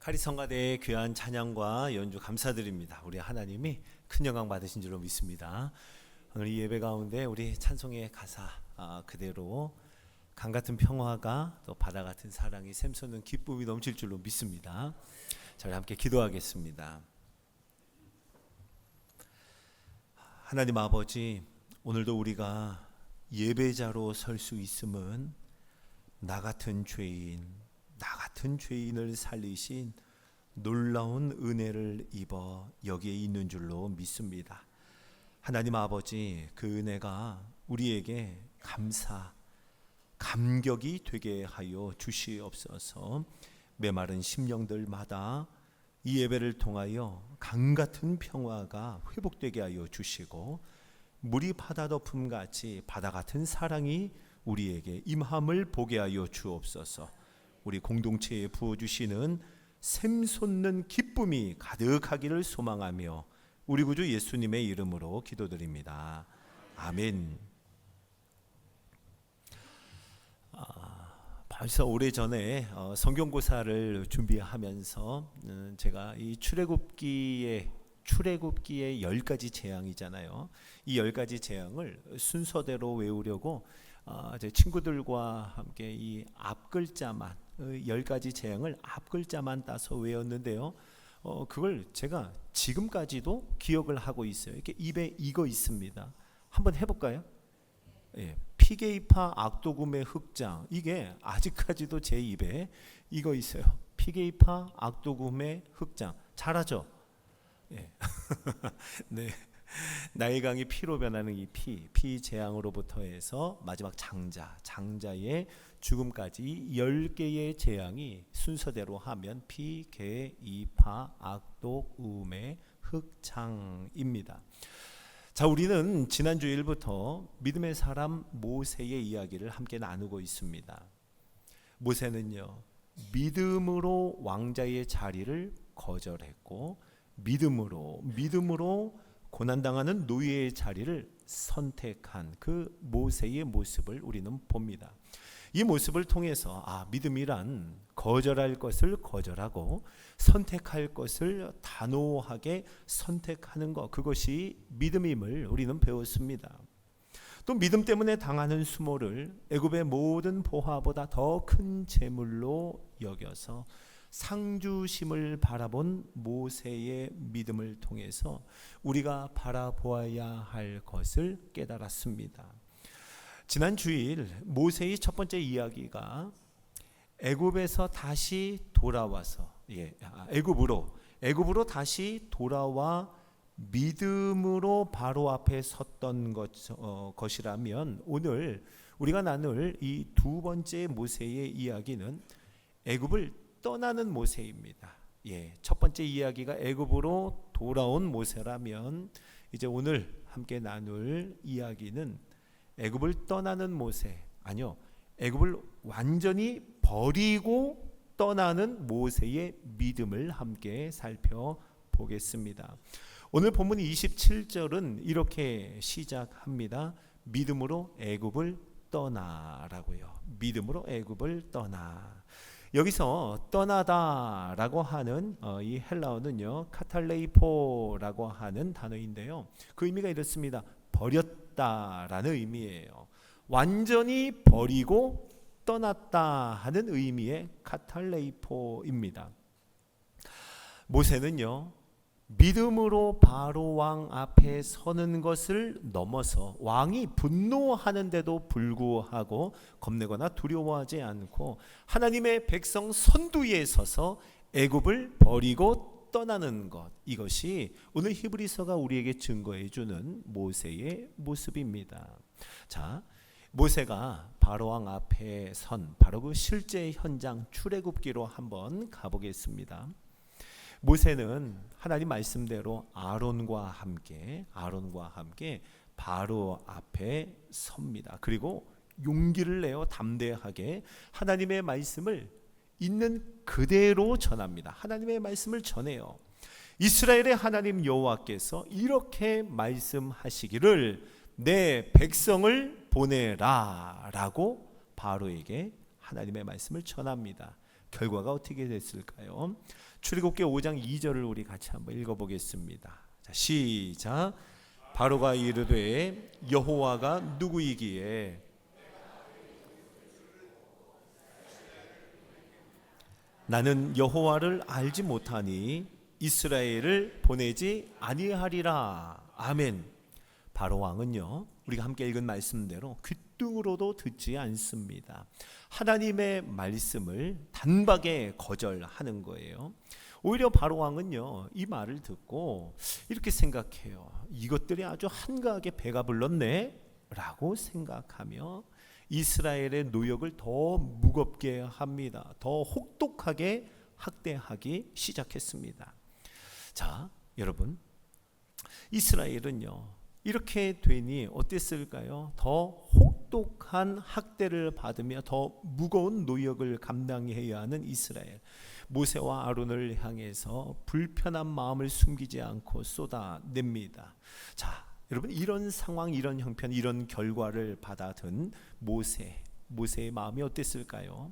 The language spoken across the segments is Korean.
카리성가대의 귀한 찬양과 연주 감사드립니다. 우리 하나님이 큰 영광 받으신 줄로 믿습니다. 오늘 이 예배 가운데 우리 찬송의 가사 그대로 강 같은 평화가 또 바다 같은 사랑이 샘솟는 기쁨이 넘칠 줄로 믿습니다. 저희 함께 기도하겠습니다. 하나님 아버지, 오늘도 우리가 예배자로 설 수 있음은 나 같은 죄인을 살리신 놀라운 은혜를 입어 여기에 있는 줄로 믿습니다. 하나님 아버지, 그 은혜가 우리에게 감격이 되게 하여 주시옵소서. 메마른 심령들마다 이 예배를 통하여 강같은 평화가 회복되게 하여 주시고, 물이 바다 덮음같이 바다 같은 사랑이 우리에게 임함을 보게 하여 주옵소서. 우리 공동체에 부어주시는 샘솟는 기쁨이 가득하기를 소망하며 우리 구주 예수님의 이름으로 기도드립니다. 아멘. 벌써 오래전에 성경고사를 준비하면서 제가 이 출애굽기의 10가지 재앙이잖아요. 이 10가지 재앙을 순서대로 외우려고 제 친구들과 함께 이 앞글자만 10가지 재앙을 앞글자만 따서 외웠는데요. 그걸 제가 지금까지도 기억을 하고 있어요. 이렇게 입에 익어 있습니다. 한번 해볼까요? 예, 피게이파 악도금의 흑장, 이게 아직까지도 제 입에 익어 있어요. 피게이파 악도금의 흑장, 잘하죠? 예. 네. 나의 강이 피로 변하는 이 피 재앙으로부터 해서 마지막 장자의 죽음까지 10개의 재앙이 순서대로 하면 피, 개, 이파, 악독, 우매, 흑창입니다. 자, 우리는 지난 주일부터 믿음의 사람 모세의 이야기를 함께 나누고 있습니다. 모세는요, 믿음으로 왕자의 자리를 거절했고, 믿음으로 고난당하는 노예의 자리를 선택한 그 모세의 모습을 우리는 봅니다. 이 모습을 통해서 믿음이란 거절할 것을 거절하고 선택할 것을 단호하게 선택하는 것, 그것이 믿음임을 우리는 배웠습니다. 또 믿음 때문에 당하는 수모를 애굽의 모든 보화보다 더 큰 재물로 여겨서 상주심을 바라본 모세의 믿음을 통해서 우리가 바라보아야 할 것을 깨달았습니다. 지난 주일 모세의 첫 번째 이야기가 애굽에서 다시 돌아와서 애굽으로 다시 돌아와 믿음으로 바로 앞에 섰던 것이라면, 오늘 우리가 나눌 이 두 번째 모세의 이야기는 애굽을 떠나는 모세입니다. 첫 번째 이야기가 애굽으로 돌아온 모세라면, 이제 오늘 함께 나눌 이야기는 애굽을 떠나는 모세, 애굽을 완전히 버리고 떠나는 모세의 믿음을 함께 살펴보겠습니다. 오늘 본문 27절은 이렇게 시작합니다. 믿음으로 애굽을 떠나라고요. 믿음으로 애굽을 떠나. 여기서 떠나다라고 하는 이 헬라어는요, 카탈레이포라고 하는 단어인데요, 그 의미가 이렇습니다. 버렸다라는 의미예요. 완전히 버리고 떠났다 하는 의미의 카탈레이포입니다. 모세는요, 믿음으로 바로 왕 앞에 서는 것을 넘어서 왕이 분노하는데도 불구하고 겁내거나 두려워하지 않고 하나님의 백성 선두에 서서 애굽을 버리고 떠나는 것, 이것이 오늘 히브리서가 우리에게 증거해 주는 모세의 모습입니다. 자, 모세가 바로 왕 앞에 선 바로 그 실제 현장 출애굽기로 한번 가보겠습니다. 모세는 하나님 말씀대로 아론과 함께 바로 앞에 섭니다. 그리고 용기를 내어 담대하게 하나님의 말씀을 있는 그대로 전합니다. 하나님의 말씀을 전해요. 이스라엘의 하나님 여호와께서 이렇게 말씀하시기를 내 백성을 보내라 라고 바로에게 하나님의 말씀을 전합니다. 결과가 어떻게 됐을까요? 출애굽기 5장 2절을 우리 같이 한번 읽어보겠습니다. 자, 시작. 바로가 이르되 여호와가 누구이기에 나는 여호와를 알지 못하니 이스라엘을 보내지 아니하리라. 아멘. 바로 왕은요, 우리가 함께 읽은 말씀대로 귓등으로도 듣지 않습니다. 하나님의 말씀을 단박에 거절하는 거예요. 오히려 바로 왕은요, 이 말을 듣고 이렇게 생각해요. 이것들이 아주 한가하게 배가 불렀네 라고 생각하며 이스라엘의 노역을 더 무겁게 합니다. 더 혹독하게 학대하기 시작했습니다. 자, 여러분, 이스라엘은요, 이렇게 되니 어땠을까요? 더 혹독한 학대를 받으며 더 무거운 노역을 감당해야 하는 이스라엘. 모세와 아론을 향해서 불편한 마음을 숨기지 않고 쏟아냅니다. 자, 여러분, 이런 상황, 이런 형편, 이런 결과를 받아든 모세의 마음이 어땠을까요?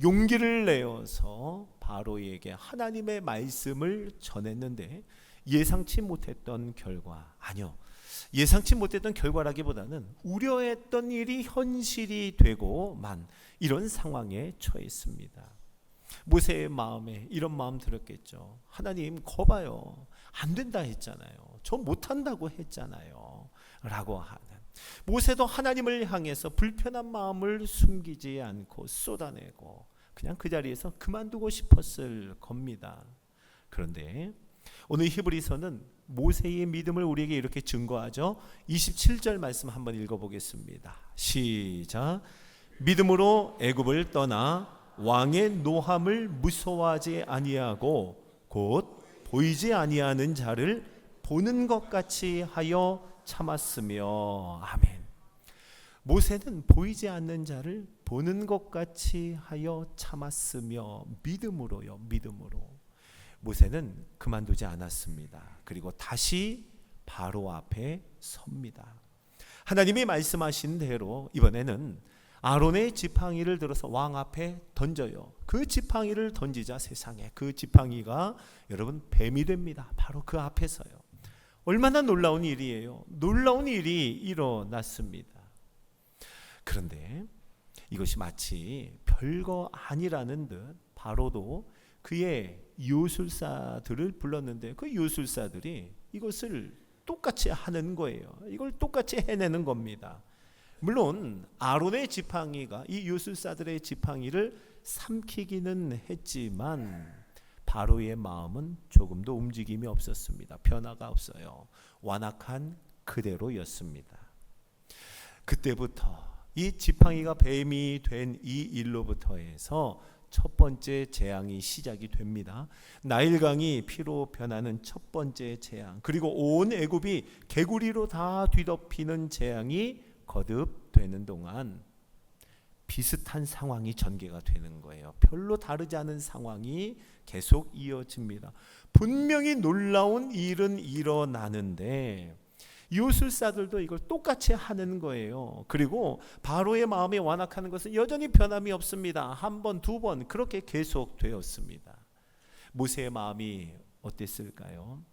용기를 내어서 바로에게 하나님의 말씀을 전했는데 예상치 못했던 결과, 아니요, 예상치 못했던 결과라기보다는 우려했던 일이 현실이 되고만 이런 상황에 처했습니다. 모세의 마음에 이런 마음 들었겠죠. 하나님, 거봐요, 안 된다 했잖아요. 저 못한다고 했잖아요 라고 하는, 모세도 하나님을 향해서 불편한 마음을 숨기지 않고 쏟아내고 그냥 그 자리에서 그만두고 싶었을 겁니다. 그런데 오늘 히브리서는 모세의 믿음을 우리에게 이렇게 증거하죠. 27절 말씀 한번 읽어보겠습니다. 시작. 믿음으로 애굽을 떠나 왕의 노함을 무서워하지 아니하고 곧 보이지 아니하는 자를 보는 것 같이 하여 참았으며. 아멘. 모세는 보이지 않는 자를 보는 것 같이 하여 참았으며, 믿음으로요, 믿음으로. 모세는 그만두지 않았습니다. 그리고 다시 바로 앞에 섭니다. 하나님이 말씀하신 대로 이번에는 아론의 지팡이를 들어서 왕 앞에 던져요. 그 지팡이를 던지자 세상에 그 지팡이가 여러분 뱀이 됩니다. 바로 그 앞에서요. 얼마나 놀라운 일이에요. 놀라운 일이 일어났습니다. 그런데 이것이 마치 별거 아니라는 듯 바로도 그의 요술사들을 불렀는데 그 요술사들이 이것을 똑같이 하는 거예요. 이걸 똑같이 해내는 겁니다. 물론 아론의 지팡이가 이 요술사들의 지팡이를 삼키기는 했지만 바로의 마음은 조금도 움직임이 없었습니다. 변화가 없어요. 완악한 그대로였습니다. 그때부터 이 지팡이가 뱀이 된 이 일로부터 해서 첫 번째 재앙이 시작이 됩니다. 나일강이 피로 변하는 첫 번째 재앙, 그리고 온 애굽이 개구리로 다 뒤덮이는 재앙이 거듭되는 동안 비슷한 상황이 전개가 되는 거예요. 별로 다르지 않은 상황이 계속 이어집니다. 분명히 놀라운 일은 일어나는데 요술사들도 이걸 똑같이 하는 거예요. 그리고 바로의 마음이 완악하는 것은 여전히 변함이 없습니다. 한 번, 두 번 그렇게 계속 되었습니다. 모세의 마음이 어땠을까요?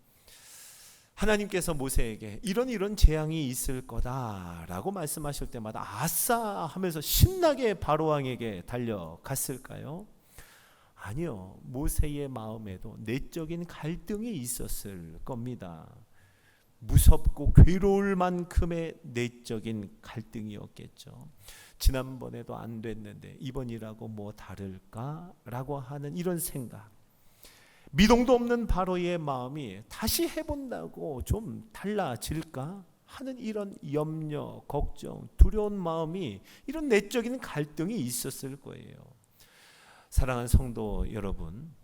하나님께서 모세에게 이런 재앙이 있을 거다라고 말씀하실 때마다 아싸 하면서 신나게 바로왕에게 달려갔을까요? 아니요. 모세의 마음에도 내적인 갈등이 있었을 겁니다. 무섭고 괴로울 만큼의 내적인 갈등이었겠죠. 지난번에도 안 됐는데 이번이라고 뭐 다를까라고 하는 이런 생각, 미동도 없는 바로의 마음이 다시 해본다고 좀 달라질까 하는 이런 염려, 걱정, 두려운 마음이, 이런 내적인 갈등이 있었을 거예요. 사랑하는 성도 여러분,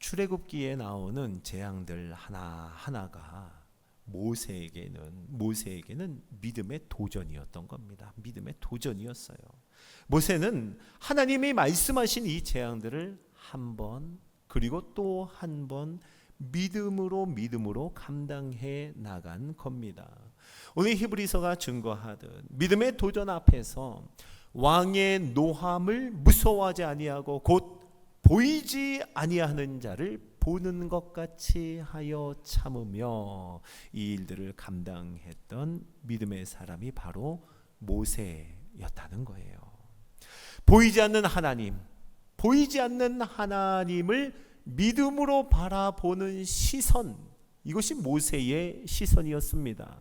출애굽기에 나오는 재앙들 하나하나가 모세에게는 믿음의 도전이었던 겁니다. 믿음의 도전이었어요. 모세는 하나님이 말씀하신 이 재앙들을 한 번 그리고 또 한 번 믿음으로 감당해 나간 겁니다. 오늘 히브리서가 증거하듯 믿음의 도전 앞에서 왕의 노함을 무서워하지 아니하고 곧 보이지 아니하는 자를 보는 것 같이 하여 참으며 이 일들을 감당했던 믿음의 사람이 바로 모세였다는 거예요. 보이지 않는 하나님, 보이지 않는 하나님을 믿음으로 바라보는 시선, 이것이 모세의 시선이었습니다.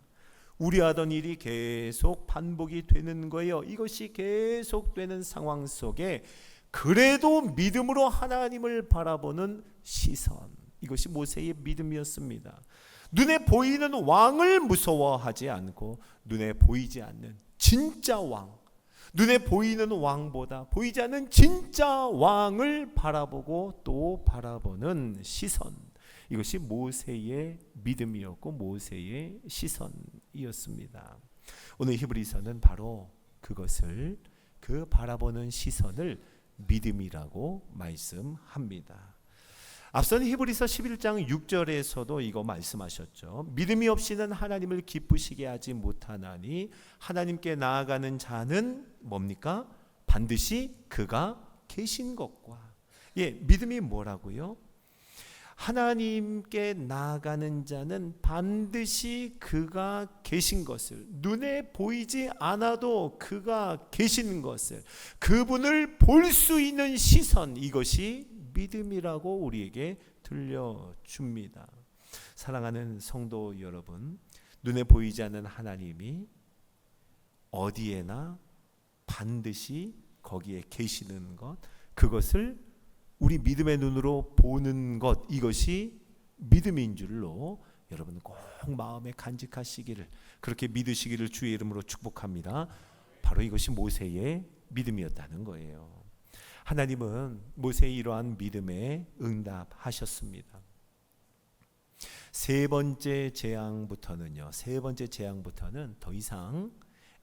우려하던 일이 계속 반복이 되는 거예요. 이것이 계속되는 상황 속에 그래도 믿음으로 하나님을 바라보는 시선, 이것이 모세의 믿음이었습니다. 눈에 보이는 왕을 무서워하지 않고 눈에 보이지 않는 진짜 왕, 눈에 보이는 왕보다 보이지 않는 진짜 왕을 바라보고 또 바라보는 시선, 이것이 모세의 믿음이었고 모세의 시선이었습니다. 오늘 히브리서는 바로 그것을, 그 바라보는 시선을 믿음이라고 말씀합니다. 앞선 히브리서 11장 6절에서도 이거 말씀하셨죠. 믿음이 없이는 하나님을 기쁘시게 하지 못하나니 하나님께 나아가는 자는 뭡니까? 반드시 그가 계신 것과. 믿음이 뭐라고요? 하나님께 나아가는 자는 반드시 그가 계신 것을, 눈에 보이지 않아도 그가 계신 것을, 그분을 볼 수 있는 시선, 이것이 믿음이라고 우리에게 들려줍니다. 사랑하는 성도 여러분, 눈에 보이지 않는 하나님이 어디에나 반드시 거기에 계시는 것, 그것을 우리 믿음의 눈으로 보는 것, 이것이 믿음인 줄로 여러분 꼭 마음에 간직하시기를, 그렇게 믿으시기를 주의 이름으로 축복합니다. 바로 이것이 모세의 믿음이었다는 거예요. 하나님은 모세의 이러한 믿음에 응답하셨습니다. 세 번째 재앙부터는 더 이상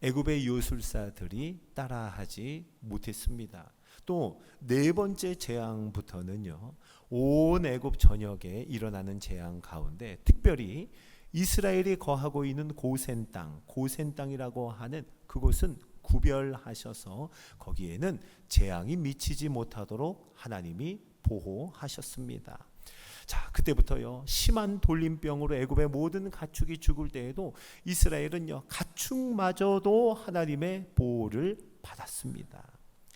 애굽의 요술사들이 따라하지 못했습니다. 또 네 번째 재앙부터는요, 온 애굽 전역에 일어나는 재앙 가운데 특별히 이스라엘이 거하고 있는 고센 땅이라고 하는 그곳은 구별하셔서 거기에는 재앙이 미치지 못하도록 하나님이 보호하셨습니다. 자, 그때부터요, 심한 돌림병으로 애굽의 모든 가축이 죽을 때에도 이스라엘은요, 가축마저도 하나님의 보호를 받았습니다.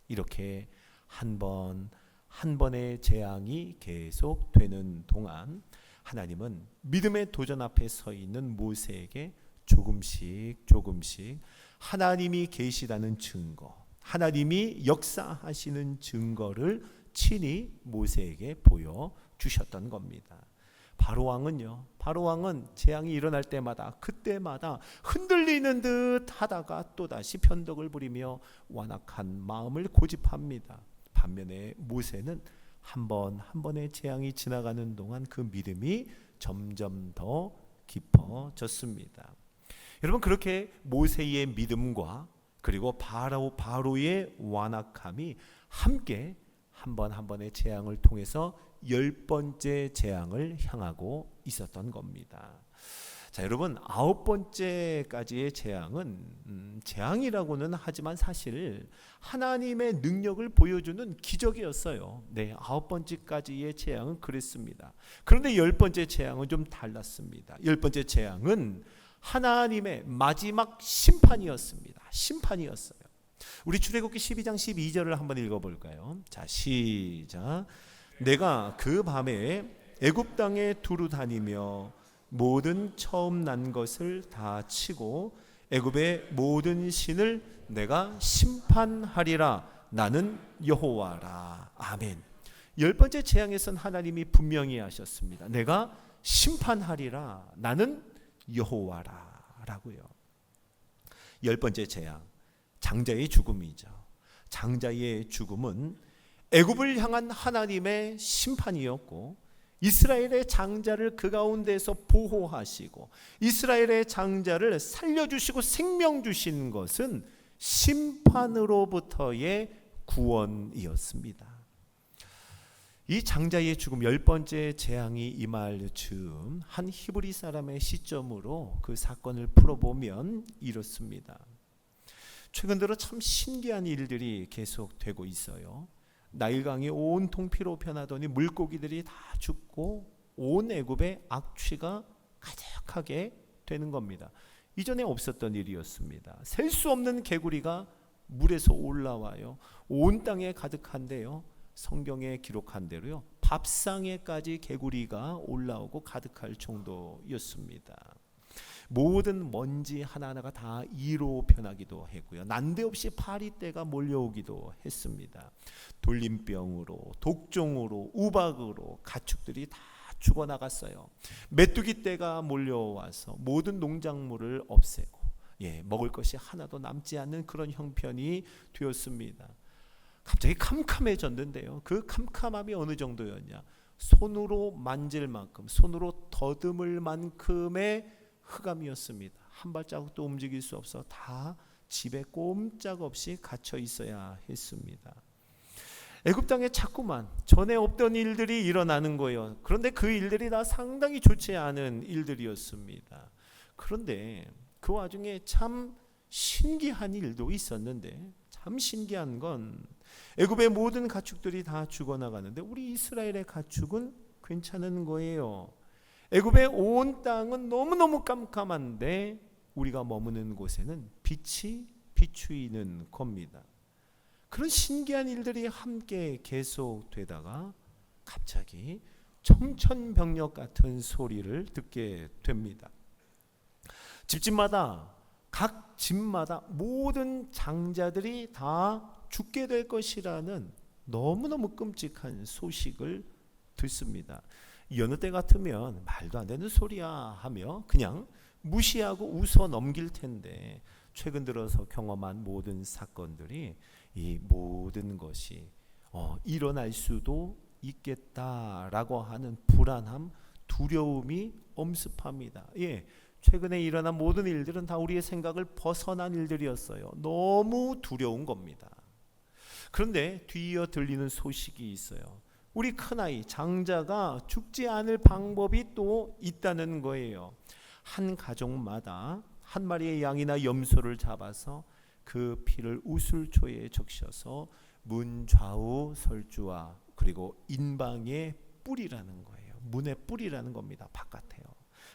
이렇게 한 번의 재앙이 계속되는 동안 하나님은 믿음의 도전 앞에 서 있는 모세에게 조금씩 하나님이 계시다는 증거, 하나님이 역사하시는 증거를 친히 모세에게 보여주셨던 겁니다. 바로왕은 재앙이 일어날 때마다 그때마다 흔들리는 듯 하다가 또다시 편덕을 부리며 완악한 마음을 고집합니다. 반면에 모세는 한 번의 재앙이 지나가는 동안 그 믿음이 점점 더 깊어졌습니다. 여러분, 그렇게 모세의 믿음과 그리고 바로의 완악함이 함께 한 번의 재앙을 통해서 10번째 재앙을 향하고 있었던 겁니다. 자, 여러분, 9번째까지의 재앙은 재앙이라고는 하지만 사실 하나님의 능력을 보여주는 기적이었어요. 9번째까지의 재앙은 그랬습니다. 그런데 10번째 재앙은 좀 달랐습니다. 10번째 재앙은 하나님의 마지막 심판이었어요. 우리 출애굽기 12장 12절을 한번 읽어볼까요? 자, 시작. 내가 그 밤에 애굽 땅에 두루 다니며 모든 처음 난 것을 다 치고 애굽의 모든 신을 내가 심판하리라. 나는 여호와라. 아멘. 10번째 재앙에선 하나님이 분명히 하셨습니다. 내가 심판하리라. 나는 여호와라 라고요. 10번째 재앙, 장자의 죽음이죠. 장자의 죽음은 애굽을 향한 하나님의 심판이었고, 이스라엘의 장자를 그 가운데서 보호하시고 이스라엘의 장자를 살려주시고 생명 주신 것은 심판으로부터의 구원이었습니다. 이 장자의 죽음, 10번째 재앙이 임할 즈음 한 히브리 사람의 시점으로 그 사건을 풀어보면 이렇습니다. 최근 들어 참 신기한 일들이 계속되고 있어요. 나일강이 온통 피로 변하더니 물고기들이 다 죽고 온 애굽에 악취가 가득하게 되는 겁니다. 이전에 없었던 일이었습니다. 셀 수 없는 개구리가 물에서 올라와요. 온 땅에 가득한데요, 성경에 기록한 대로요, 밥상에까지 개구리가 올라오고 가득할 정도였습니다. 모든 먼지 하나하나가 다 이로 변하기도 했고요, 난데없이 파리떼가 몰려오기도 했습니다. 돌림병으로, 독종으로, 우박으로 가축들이 다 죽어나갔어요. 메뚜기 떼가 몰려와서 모든 농작물을 없애고 먹을 것이 하나도 남지 않는 그런 형편이 되었습니다. 갑자기 캄캄해졌는데요, 그 캄캄함이 어느 정도였냐, 손으로 만질 만큼, 손으로 더듬을 만큼의 흑암이었습니다. 한 발자국도 움직일 수 없어 다 집에 꼼짝없이 갇혀 있어야 했습니다. 애굽 땅에 자꾸만 전에 없던 일들이 일어나는 거예요. 그런데 그 일들이 다 상당히 좋지 않은 일들이었습니다. 그런데 그 와중에 참 신기한 일도 있었는데, 참 신기한 건 애굽의 모든 가축들이 다 죽어나가는데 우리 이스라엘의 가축은 괜찮은 거예요. 애굽의 온 땅은 너무너무 깜깜한데 우리가 머무는 곳에는 빛이 비추이는 겁니다. 그런 신기한 일들이 함께 계속되다가 갑자기 청천벽력 같은 소리를 듣게 됩니다. 집집마다, 각 집마다 모든 장자들이 다 죽게 될 것이라는 너무너무 끔찍한 소식을 듣습니다. 여느 때 같으면 말도 안 되는 소리야 하며 그냥 무시하고 웃어 넘길 텐데, 최근 들어서 경험한 모든 사건들이 이 모든 것이 일어날 수도 있겠다라고 하는 불안함, 두려움이 엄습합니다. 최근에 일어난 모든 일들은 다 우리의 생각을 벗어난 일들이었어요. 너무 두려운 겁니다. 그런데 뒤이어 들리는 소식이 있어요. 우리 큰아이 장자가 죽지 않을 방법이 또 있다는 거예요. 한 가족마다 한 마리의 양이나 염소를 잡아서 그 피를 우슬초에 적셔서 문 좌우 설주와 그리고 인방에 뿌리라는 거예요. 문에 뿌리라는 겁니다. 바깥에요.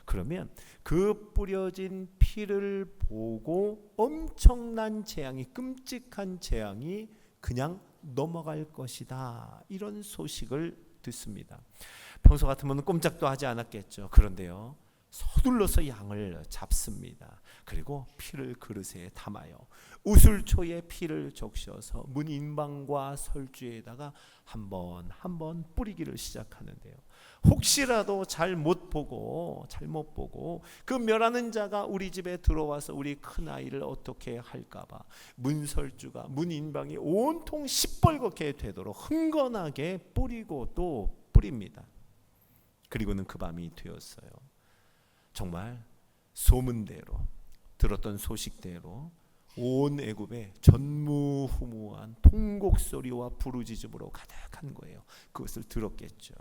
그러면 그 뿌려진 피를 보고 엄청난 재앙이, 끔찍한 재앙이 그냥 넘어갈 것이다, 이런 소식을 듣습니다. 평소 같으면 꼼짝도 하지 않았겠죠. 그런데요, 서둘러서 양을 잡습니다. 그리고 피를 그릇에 담아요. 우슬초에 피를 적셔서 문 인방과 설주에다가 한 번 뿌리기를 시작하는데요, 혹시라도 잘못 보고 그 멸하는 자가 우리 집에 들어와서 우리 큰아이를 어떻게 할까봐 문설주가, 문 인방이 온통 시뻘겋게 되도록 흥건하게 뿌리고 또 뿌립니다. 그리고는 그 밤이 되었어요. 정말 소문대로, 들었던 소식대로 온 애굽에 전무후무한 통곡소리와 부르짖음으로 가득한 거예요. 그것을 들었겠죠.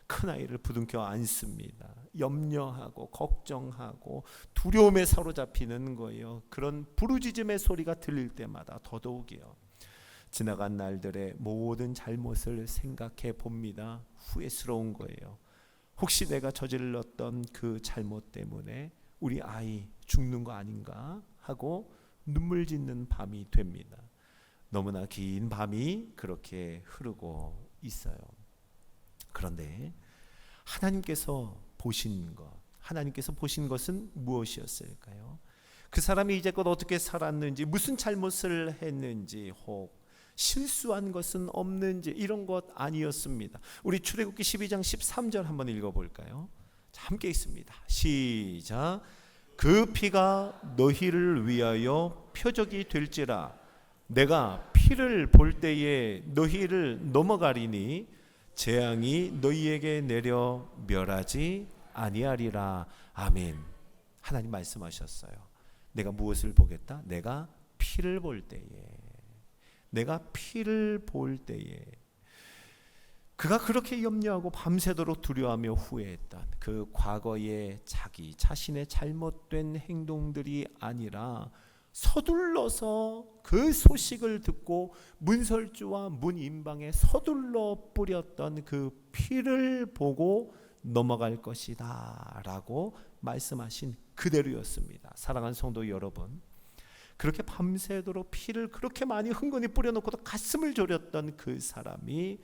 큰아이를 부둥켜 안습니다. 염려하고 걱정하고 두려움에 사로잡히는 거예요. 그런 부르짖음의 소리가 들릴 때마다 더더욱이요, 지나간 날들의 모든 잘못을 생각해 봅니다. 후회스러운 거예요. 혹시 내가 저질렀던 그 잘못 때문에 우리 아이 죽는 거 아닌가 하고 눈물 짓는 밤이 됩니다. 너무나 긴 밤이 그렇게 흐르고 있어요. 그런데 하나님께서 보신 것은 무엇이었을까요? 그 사람이 이제껏 어떻게 살았는지, 무슨 잘못을 했는지, 혹 실수한 것은 없는지, 이런 것 아니었습니다. 우리 출애굽기 12장 13절 한번 읽어볼까요? 자, 함께 읽습니다. 시작. 그 피가 너희를 위하여 표적이 될지라, 내가 피를 볼 때에 너희를 넘어가리니 재앙이 너희에게 내려 멸하지 아니하리라. 아멘. 하나님 말씀하셨어요. 내가 무엇을 보겠다? 내가 피를 볼 때에, 내가 피를 볼 때에. 그가 그렇게 염려하고 밤새도록 두려워하며 후회했던 그 과거의 자신의 잘못된 행동들이 아니라 서둘러서 그 소식을 듣고 문설주와 문인방에 서둘러 뿌렸던 그 피를 보고 넘어갈 것이다 라고 말씀하신 그대로였습니다. 사랑하는 성도 여러분, 그렇게 밤새도록 피를 그렇게 많이 흥건히 뿌려놓고도 가슴을 졸였던 그 사람이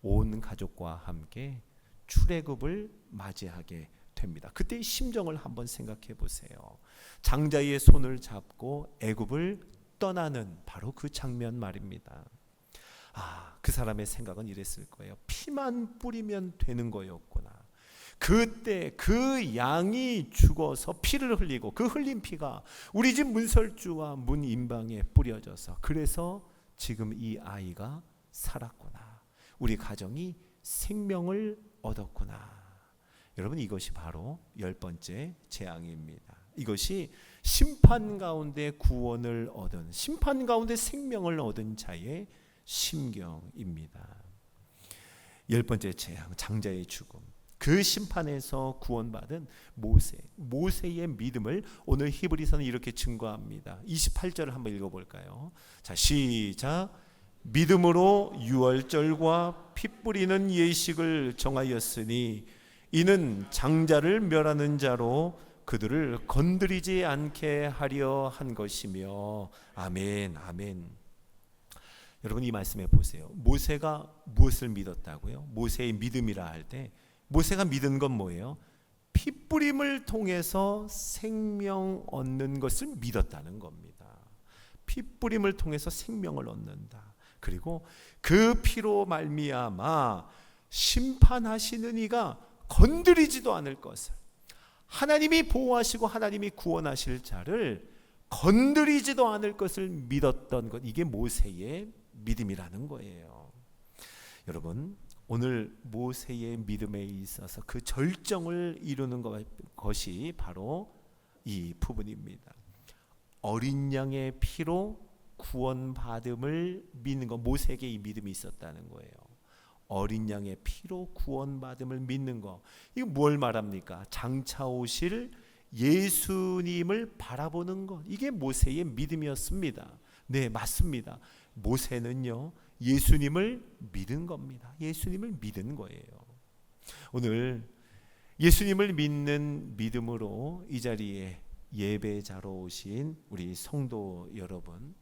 온 가족과 함께 출애굽을 맞이하게 됩니다. 그때의 심정을 한번 생각해 보세요. 장자의 손을 잡고 애굽을 떠나는 바로 그 장면 말입니다. 그 사람의 생각은 이랬을 거예요. 피만 뿌리면 되는 거였구나. 그때 그 양이 죽어서 피를 흘리고 그 흘린 피가 우리 집 문설주와 문인방에 뿌려져서 그래서 지금 이 아이가 살았구나. 우리 가정이 생명을 얻었구나. 여러분, 이것이 바로 10번째 재앙입니다. 이것이 심판 가운데 구원을 얻은, 심판 가운데 생명을 얻은 자의 심경입니다. 10번째 재앙, 장자의 죽음. 그 심판에서 구원받은 모세의 믿음을 오늘 히브리서는 이렇게 증거합니다. 28절을 한번 읽어볼까요? 자, 시작. 믿음으로 유월절과 피 뿌리는 예식을 정하였으니 이는 장자를 멸하는 자로 그들을 건드리지 않게 하려 한 것이며. 아멘, 아멘. 여러분, 이 말씀에 보세요. 모세가 무엇을 믿었다고요? 모세의 믿음이라 할 때 모세가 믿은 건 뭐예요? 피 뿌림을 통해서 생명 얻는 것을 믿었다는 겁니다. 피 뿌림을 통해서 생명을 얻는다. 그리고 그 피로 말미암아 심판하시는 이가 건드리지도 않을 것을, 하나님이 보호하시고 하나님이 구원하실 자를 건드리지도 않을 것을 믿었던 것, 이게 모세의 믿음이라는 거예요. 여러분, 오늘 모세의 믿음에 있어서 그 절정을 이루는 것이 바로 이 부분입니다. 어린 양의 피로 구원받음을 믿는 것, 모세에게 이 믿음이 있었다는 거예요. 어린 양의 피로 구원받음을 믿는 것, 이거 뭘 말합니까? 장차 오실 예수님을 바라보는 것, 이게 모세의 믿음이었습니다. 네, 맞습니다. 모세는요, 예수님을 믿은 겁니다. 예수님을 믿은 거예요. 오늘 예수님을 믿는 믿음으로 이 자리에 예배자로 오신 우리 성도 여러분,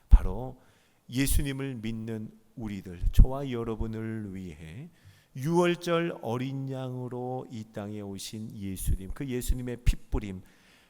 바로 예수님을 믿는 우리들, 저와 여러분을 위해 유월절 어린 양으로 이 땅에 오신 예수님, 그 예수님의 핏뿌림,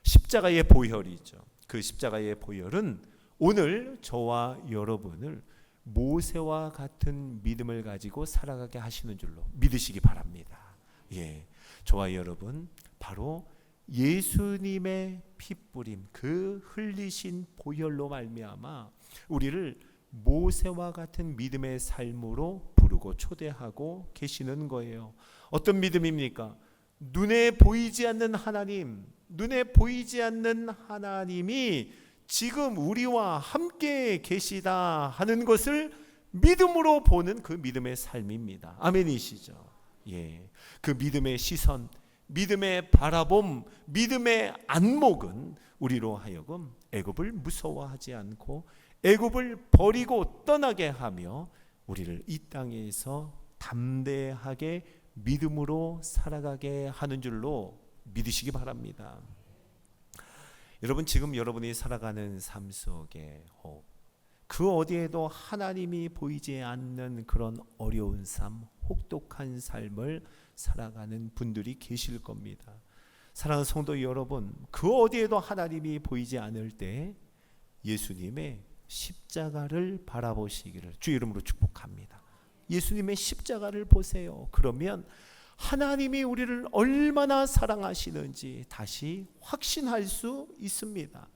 십자가의 보혈이죠. 그 십자가의 보혈은 오늘 저와 여러분을 모세와 같은 믿음을 가지고 살아가게 하시는 줄로 믿으시기 바랍니다. 예, 저와 여러분 바로 예수님의 핏뿌림, 그 흘리신 보혈로 말미암아 우리를 모세와 같은 믿음의 삶으로 부르고 초대하고 계시는 거예요. 어떤 믿음입니까? 눈에 보이지 않는 하나님, 눈에 보이지 않는 하나님이 지금 우리와 함께 계시다 하는 것을 믿음으로 보는 그 믿음의 삶입니다. 아멘이시죠? 예, 그 믿음의 시선, 믿음의 바라봄, 믿음의 안목은 우리로 하여금 애굽을 무서워하지 않고 애굽을 버리고 떠나게 하며 우리를 이 땅에서 담대하게 믿음으로 살아가게 하는 줄로 믿으시기 바랍니다. 여러분, 지금 여러분이 살아가는 삶 속에 그 어디에도 하나님이 보이지 않는 그런 어려운 삶, 혹독한 삶을 살아가는 분들이 계실 겁니다. 사랑하는 성도 여러분, 그 어디에도 하나님이 보이지 않을 때 예수님의 십자가를 바라보시기를 주 이름으로 축복합니다. 예수님의 십자가를 보세요. 그러면 하나님이 우리를 얼마나 사랑하시는지 다시 확신할 수 있습니다.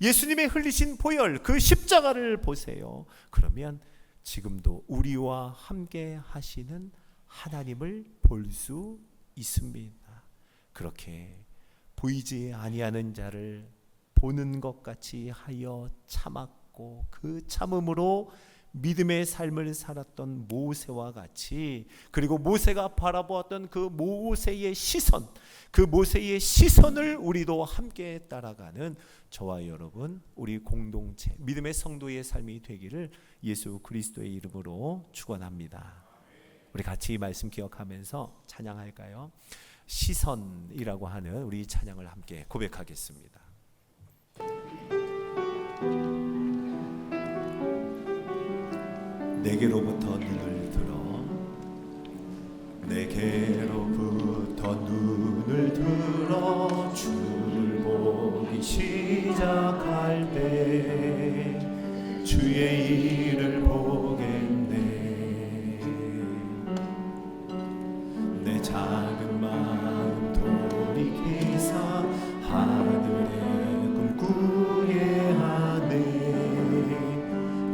예수님의 흘리신 보혈, 그 십자가를 보세요. 그러면 지금도 우리와 함께 하시는 하나님을 볼 수 있습니다. 그렇게 보이지 아니하는 자를 보는 것 같이 하여 참았고 그 참음으로 믿음의 삶을 살았던 모세와 같이, 그리고 모세가 바라보았던 그 모세의 시선, 그 모세의 시선을 우리도 함께 따라가는 저와 여러분, 우리 공동체 믿음의 성도의 삶이 되기를 예수 그리스도의 이름으로 축원합니다. 우리 같이 이 말씀 기억하면서 찬양할까요? 시선이라고 하는 우리 찬양을 함께 고백하겠습니다. 내게로부터 눈을 들어, 내게로부터 눈을 들어 주를 보기 시작할 때 주의 일을 보겠네. 내 작은 마음 돌이키사 하늘의 꿈꾸게 하네.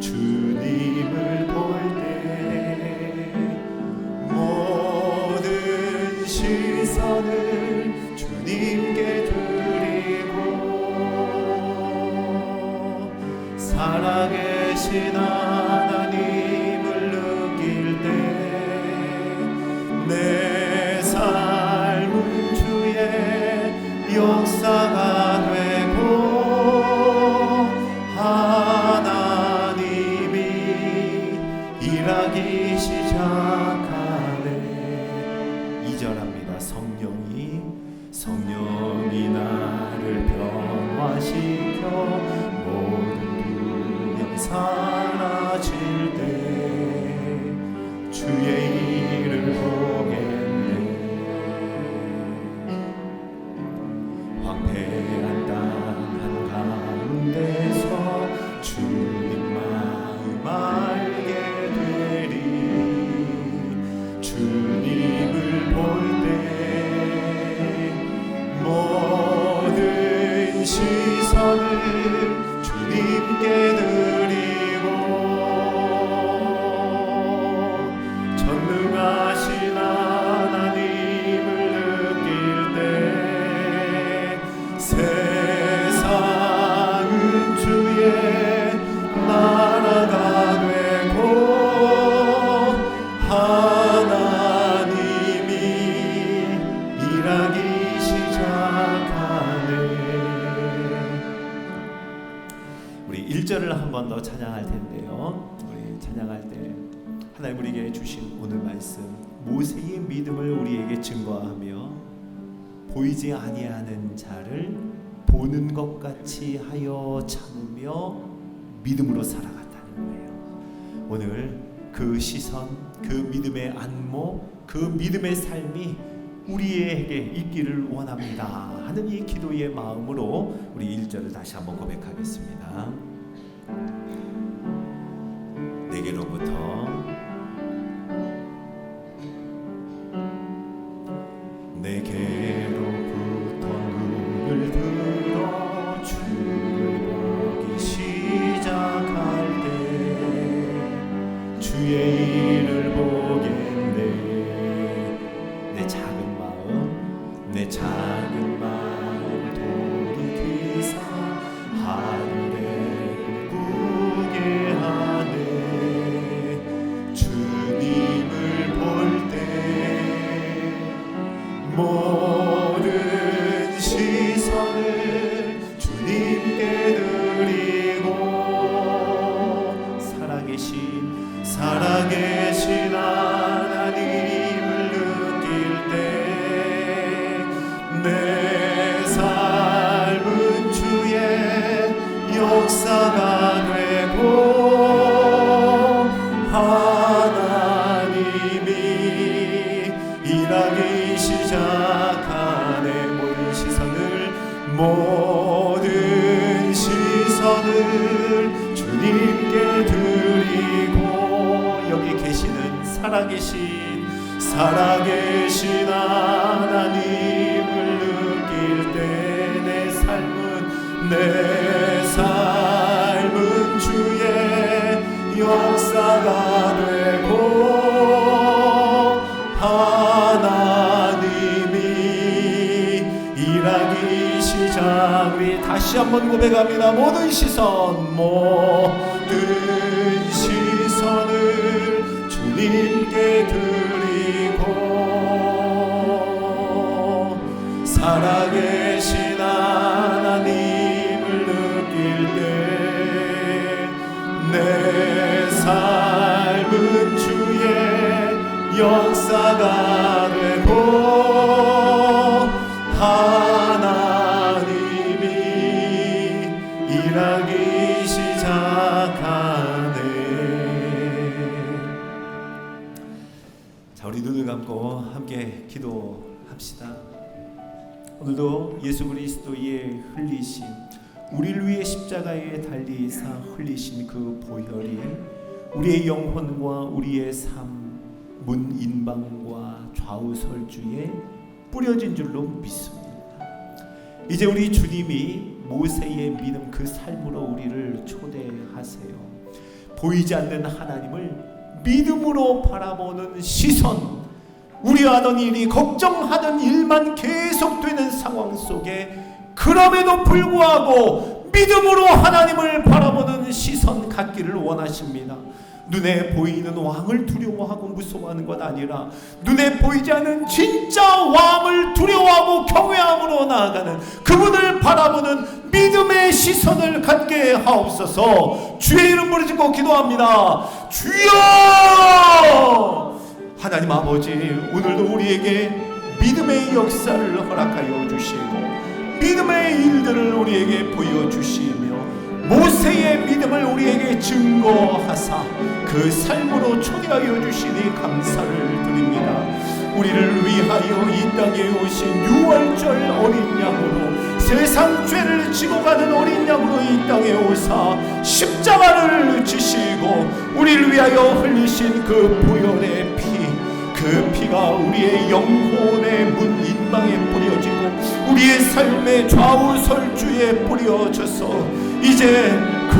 주님을 볼 때 모든 시선을 주님께 드리고, 살아계신 하나님을 느낄 때 내 삶은 주의 역사가 되고 하나님이 일하기 시작하네. 2절합니다. 성령이 나를 변화시켜 모든 두려움 사라질 때 주의 일을 보겠네. 황폐한 땅 한가운데서 주님 마음 알게 되리. 주님을 볼 때 모든 시선을 주님께 드리고, 전능하신 하나님을 느낄 때 세상은 주의 나라가 되고 하나님이 일하기 시작하네. 우리 1절을 한 번 더 찬양할 텐데요, 우리 찬양할 때 하나님 우리에게 주신 오늘 말씀, 모세의 믿음을 우리에게 증거하며 보이지 아니하는 자를 보는 것 같이 하여 참으며 믿음으로 살아갔다는 거예요. 오늘 그 시선, 그 믿음의 안목, 그 믿음의 삶이 우리에게 있기를 원합니다 하는 이 기도의 마음으로 우리 1절을 다시 한번 고백하겠습니다. 내게로부터 눈을 들어 주를 보기 시작할 때 주의 일을 보겠네. 내 작은 마음 돌이키사 하늘에 꿈꾸게 하네. 주님을 볼 때 모든 시선을 주님께 드리고, 살아계신 하나님을 느낄 때 내 삶은 주의 역사가 되고 하나님이 일하기 시작하네. 모든 시선을 주님께 드리고, 여기 계시는 살아계신 하나님을 느낄 때 내 삶은 주의 역사가 되고 하나님이 일하기 시작. 우리 다시 한번 고백합니다. 모든 시선 주님께 드리고 살아계신 하나님을 느낄 때 내 삶은 주의 역사가 되고 하나님이 일하기 시작하네. 자, 우리 눈을 감고 함께 기도합시다. 오늘도 예수 그리스도의 흘리심, 우리를 위해 십자가에 달리사 흘리신 그 보혈이 우리의 영혼과 우리의 삶, 문인방과 좌우설주에 뿌려진 줄로 믿습니다. 이제 우리 주님이 모세의 믿음 그 삶으로 우리를 초대하세요. 보이지 않는 하나님을 믿음으로 바라보는 시선, 우려하던 일이 걱정하던 일만 계속되는 상황 속에 그럼에도 불구하고 믿음으로 하나님을 바라보는 시선 갖기를 원하십니다. 눈에 보이는 왕을 두려워하고 무서워하는 것 아니라 눈에 보이지 않는 진짜 왕을 두려워하고 경외함으로 나아가는 그분을 바라보는 믿음의 시선을 갖게 하옵소서. 주의 이름 부르짖고 기도합니다. 주여! 하나님 아버지, 오늘도 우리에게 믿음의 역사를 허락하여 주시고 믿음의 일들을 우리에게 보여주시며 모세의 믿음을 우리에게 증거하사 그 삶으로 초대하여 주시니 감사를 드립니다. 우리를 위하여 이 땅에 오신 유월절 어린 양으로 세상 죄를 지고 가는 어린 양으로 이 땅에 오사 십자가를 지시고 우리를 위하여 흘리신 그 보혈의 피, 그 피가 우리의 영혼의 문인방에 뿌려지고 우리의 삶의 좌우설주에 뿌려져서 이제 그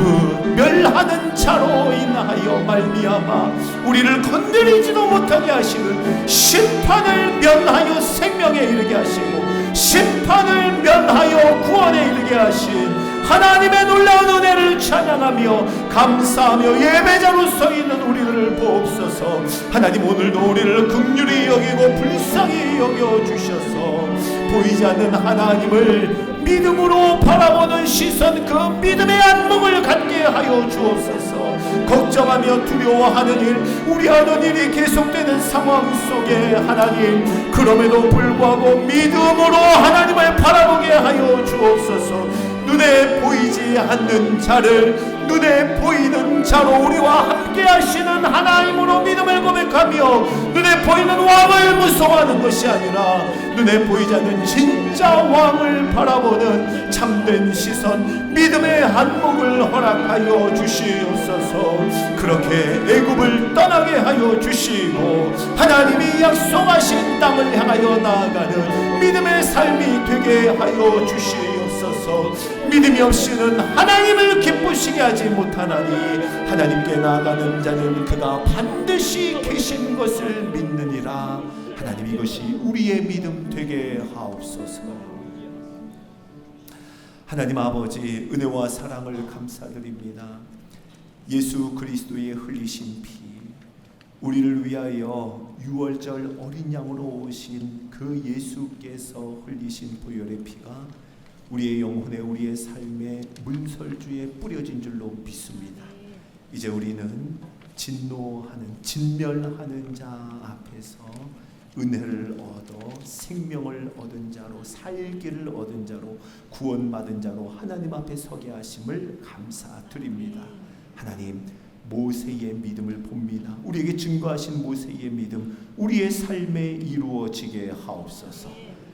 멸하는 자로 인하여 말미암아 우리를 건드리지도 못하게 하시는 심판을 면하여 생명에 이르게 하시고 심판을 면하여 구원에 이르게 하신 하나님의 놀라운 은혜를 찬양하며 감사하며 예배자로 서 있는 우리를 보옵소서. 하나님, 오늘도 우리를 긍휼히 여기고 불쌍히 여겨주셔서 보이지 않는 하나님을 믿음으로 바라보는 시선, 그 믿음의 안목을 갖게 하여 주옵소서. 걱정하며 두려워하는 일, 우려하는 일이 계속되는 상황 속에 하나님, 그럼에도 불구하고 믿음으로 하나님을 바라보게 하여 주옵소서. 눈에 보이지 않는 자를 눈에 보이는 자로 우리와 함께 하시는 하나님으로 믿음을 고백하며 눈에 보이는 왕을 무서워하는 것이 아니라 눈에 보이지 않는 진짜 왕을 바라보는 참된 시선, 믿음의 안목을 허락하여 주시옵소서. 그렇게 애굽을 떠나게 하여 주시고 하나님이 약속하신 땅을 향하여 나아가는 믿음의 삶이 되게 하여 주시옵소서. 믿음이 없이는 하나님을 기쁘시게 하지 못하나니 하나님께 나아가는 자는 그가 반드시 계신 것을 믿느니라. 하나님, 이것이 우리의 믿음 되게 하옵소서. 하나님 아버지, 은혜와 사랑을 감사드립니다. 예수 그리스도의 흘리신 피, 우리를 위하여 유월절 어린 양으로 오신 그 예수께서 흘리신 보혈의 피가 우리의 영혼에 우리의 삶의 문설주에 뿌려진 줄로 믿습니다. 이제 우리는 진노하는 진멸하는 자 앞에서 은혜를 얻어 생명을 얻은 자로, 살기를 얻은 자로, 구원받은 자로 하나님 앞에 서게 하심을 감사드립니다. 하나님, 모세의 믿음을 봅니다. 우리에게 증거하신 모세의 믿음 우리의 삶에 이루어지게 하옵소서.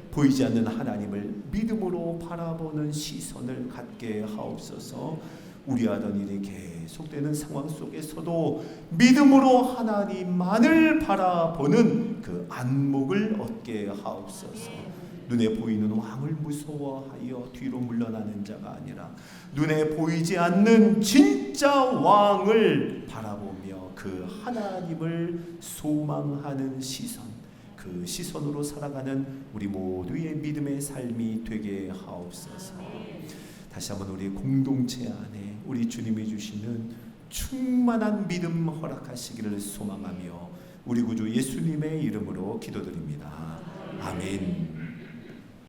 보이지 않는 하나님을 믿음으로 바라보는 시선을 갖게 하옵소서. 우려하던 일이 계속되는 상황 속에서도 믿음으로 하나님만을 바라보는 그 안목을 얻게 하옵소서. 눈에 보이는 왕을 무서워하여 뒤로 물러나는 자가 아니라 눈에 보이지 않는 진짜 왕을 바라보며 그 하나님을 소망하는 시선, 그 시선으로 살아가는 우리 모두의 믿음의 삶이 되게 하옵소서. 다시 한번 우리 공동체 안에 우리 주님이 주시는 충만한 믿음 허락하시기를 소망하며 우리 구주 예수님의 이름으로 기도드립니다. 아멘.